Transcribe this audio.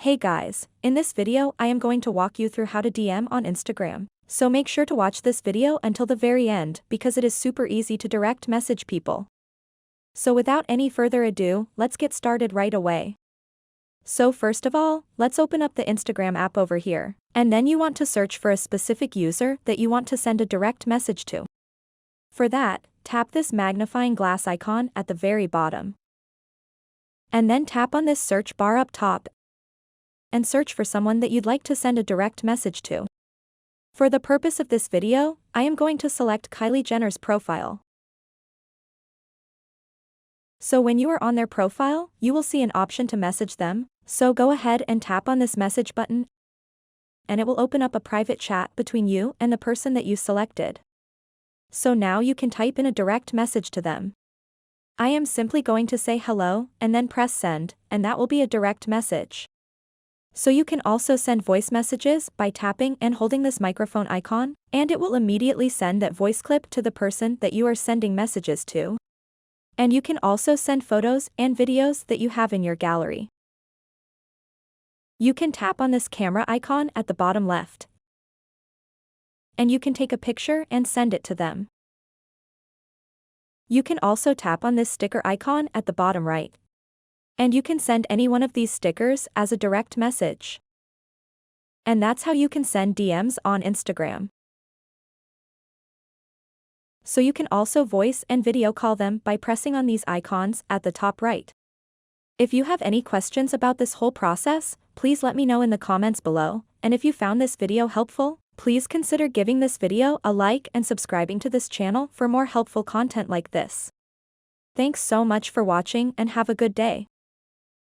Hey guys, in this video I am going to walk you through how to DM on Instagram. So make sure to watch this video until the very end because it is super easy to direct message people. So without any further ado, let's get started right away. So first of all, let's open up the Instagram app over here, and then you want to search for a specific user that you want to send a direct message to. For that, tap this magnifying glass icon at the very bottom. And then tap on this search bar up top and search for someone that you'd like to send a direct message to. For the purpose of this video, I am going to select Kylie Jenner's profile. So when you are on their profile, you will see an option to message them, so go ahead and tap on this message button, and it will open up a private chat between you and the person that you selected. So now you can type in a direct message to them. I am simply going to say hello, and then press send, and that will be a direct message. So you can also send voice messages by tapping and holding this microphone icon, and it will immediately send that voice clip to the person that you are sending messages to. And you can also send photos and videos that you have in your gallery. You can tap on this camera icon at the bottom left, and you can take a picture and send it to them. You can also tap on this sticker icon at the bottom right, and you can send any one of these stickers as a direct message. And that's how you can send DMs on Instagram. So you can also voice and video call them by pressing on these icons at the top right. If you have any questions about this whole process, please let me know in the comments below, and if you found this video helpful, please consider giving this video a like and subscribing to this channel for more helpful content like this. Thanks so much for watching and have a good day.